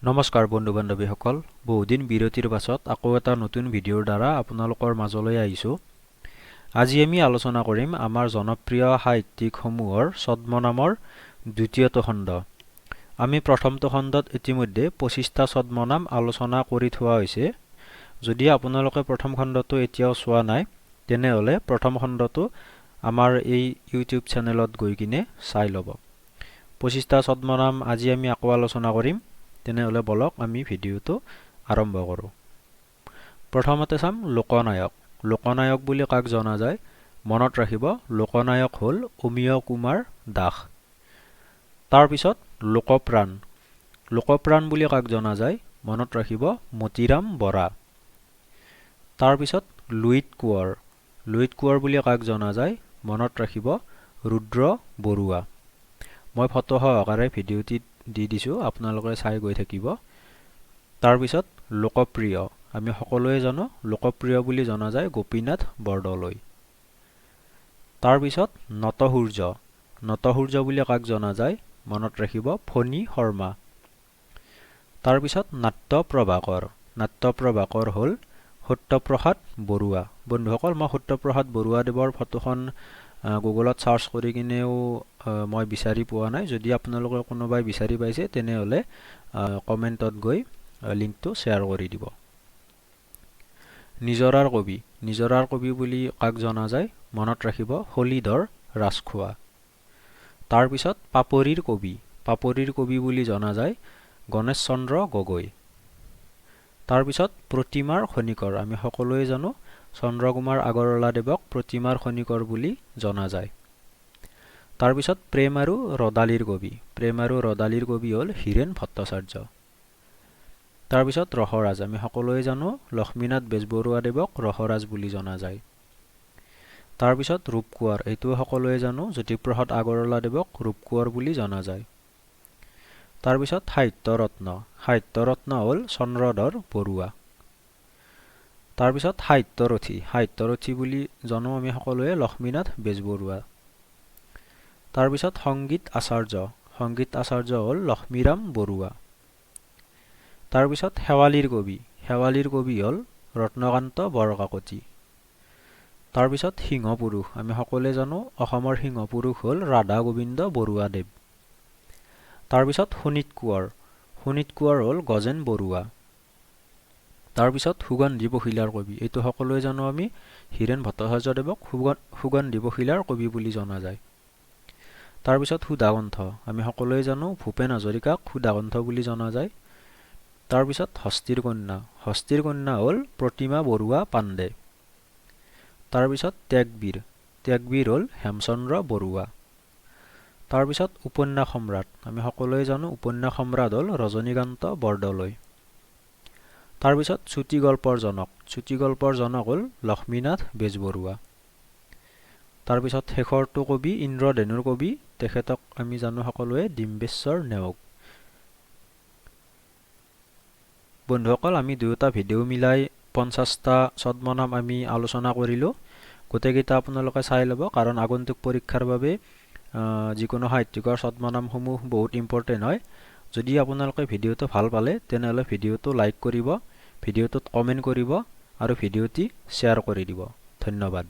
নমস্কাৰ বন্ধু বান্ধৱীসকল, বহুদিন বিৰতিৰ পাছত আকৌ এটা নতুন ভিডিঅ'ৰ দ্বাৰা আপোনালোকৰ মাজলৈ আহিছোঁ। আজি আমি আলোচনা কৰিম আমাৰ জনপ্ৰিয় সাহিত্যিকসমূহৰ ছদ্মনামৰ দ্বিতীয়টো খণ্ড। আমি প্ৰথমটো খণ্ডত ইতিমধ্যে 25টা ছদ্মনাম আলোচনা কৰি থোৱা হৈছে। যদি আপোনালোকে প্ৰথম খণ্ডটো এতিয়াও চোৱা নাই, তেনেহ'লে প্ৰথম খণ্ডটো আমাৰ এই ইউটিউব চেনেলত গৈ কিনে চাই ল'ব। 25টা ছদ্মনাম আজি আমি আকৌ আলোচনা কৰিম। তেনেহ'লে বলক আমি ভিডিঅ'টো আৰম্ভ কৰোঁ। প্ৰথমতে চাম লোকনায়ক। লোকনায়ক বুলি কাক জনা যায়? মনত ৰাখিব, লোকনায়ক হ'ল অমিয় কুমাৰ দাস। তাৰপিছত লোকপ্ৰাণ। লোকপ্ৰাণ বুলি কাক জনা যায়? মনত ৰাখিব, মতিৰাম বৰা। তাৰপিছত লুইত কোঁৱৰ। লুইত কোঁৱৰ বুলি কাক জনা যায়? মনত ৰাখিব, ৰুদ্ৰ বৰুৱা। মই ফটো সহকাৰে ভিডিঅ'টিত দি দিছোঁ, আপোনালোকে চাই গৈ থাকিব। তাৰপিছত লোকপ্ৰিয়। আমি সকলোৱে জানো লোকপ্ৰিয় বুলি জনা যায় গোপীনাথ বৰদলৈ। তাৰপিছত নটসূৰ্য। নটসূৰ্য বুলি কাক জনা যায়? মনত ৰাখিব, ফণী শৰ্মা। তাৰপিছত নাট্যপ্ৰভাকৰ। নাট্যপ্ৰভাকৰ হ'ল সত্যপ্ৰসাদ বৰুৱা। বন্ধুসকল, মই সত্যপ্ৰসাদ বৰুৱাদেৱৰ ফটোখন গুগলত চাৰ্চ কৰি কিনেও মই বিচাৰি পোৱা নাই। যদি আপোনালোকে কোনোবাই বিচাৰি পাইছে, তেনেহ'লে কমেণ্টত গৈ লিংকটো শ্বেয়াৰ কৰি দিব। নিজৰাৰ কবি। নিজৰাৰ কবি বুলি কাক জনা যায়? মনত ৰাখিব, হলিধৰ ৰাজখোৱা। তাৰপিছত পাপৰিৰ কবি। পাপৰিৰ কবি বুলি জনা যায় গণেশ চন্দ্ৰ গগৈ। তাৰপিছত প্ৰতিমাৰ খনিকৰ। আমি সকলোৱে জানো চন্দ্ৰকুমাৰ আগৰৱালাদেৱক প্ৰতিমাৰ খনিকৰ বুলি জনা যায়। তাৰপিছত প্ৰেম আৰু ৰদালিৰ কবি। প্ৰেম আৰু ৰদালিৰ কবি হ'ল হীৰেন ভট্টাচাৰ্য। তাৰপিছত ৰসৰাজ। আমি সকলোৱে জানো লক্ষ্মীনাথ বেজবৰুৱাদেৱক ৰসৰাজ বুলি জনা যায়। তাৰপিছত ৰূপকোঁৱৰ। এইটো সকলোৱে জানো জ্যোতিপ্ৰসাদ আগৰৱালাদেৱক ৰূপকোঁৱৰ বুলি জনা যায়। তাৰপিছত সাহিত্য ৰত্ন। সাহিত্য ৰত্ন হ'ল চন্দ্ৰধৰ বৰুৱা। তাৰপিছত সাহিত্যৰথী। সাহিত্যৰথী বুলি জানো আমি সকলোৱে লক্ষ্মীনাথ বেজবৰুৱা। তাৰপিছত সংগীত আচাৰ্য। সংগীত আচাৰ্য হ'ল লক্ষ্মীৰাম বৰুৱা। তাৰপিছত শেৱালিৰ কবি। শেৱালিৰ কবি হ'ল ৰত্নকান্ত বৰকাকতি। তাৰপিছত সিংহপুৰুষ। আমি সকলোৱে জানো অসমৰ সিংহপুৰুষ হ'ল ৰাধা গোবিন্দ বৰুৱাদেৱ। তাৰপিছত শোণিত কোঁৱৰ। শোণিত কোঁৱৰ হ'ল গজেন বৰুৱা। তাৰপিছত সুগন্ধি পখিলাৰ কবি। এইটো সকলোৱে জানো আমি হীৰেন ভট্টাচাৰ্যদেৱক সুগন্ধি পখিলাৰ কবি বুলি জনা যায়। তাৰপিছত সুধাকণ্ঠ। আমি সকলোৱে জানো ভূপেন হাজৰিকাক সুধাকণ্ঠ বুলি জনা যায়। তাৰপিছত হস্তীৰ কন্যা। হস্তীৰ কন্যা হ'ল প্ৰতিমা বৰুৱা পাণ্ডে। তাৰপিছত ত্যাগবীৰ। ত্যাগবীৰ হ'ল হেমচন্দ্ৰ বৰুৱা। তাৰপিছত উপন্যাস সম্ৰাট। আমি সকলোৱে জানো উপন্যাস সম্ৰাট হ'ল ৰজনীকান্ত বৰদলৈ। তাৰপিছত চুটিগল্পৰ জনক। চুটিগল্পৰ জনক হ'ল লক্ষ্মীনাথ বেজবৰুৱা। তাৰপিছত শেষৰটো কবি ইন্দ্ৰধেনুৰ কবি। তেখেতক আমি জানো সকলোৱে ডিম্বেশ্বৰ নেওগ। বন্ধুসকল, আমি দুয়োটা ভিডিঅ' মিলাই 50টা ছদ্মনাম আমি আলোচনা কৰিলোঁ। গোটেইকেইটা আপোনালোকে চাই ল'ব, কাৰণ আগন্তুক পৰীক্ষাৰ বাবে যিকোনো সাহিত্যিকৰ ছদ্মনামসমূহ বহুত ইম্পৰ্টেণ্ট হয়। যদি আপোনালোকে ভিডিঅ'টো ভাল পালে, তেনেহ'লে ভিডিঅ'টো লাইক কৰিব, ভিডিঅ'টোত কমেণ্ট কৰিব আৰু ভিডিঅ'টি শ্বেয়াৰ কৰি দিব। ধন্যবাদ।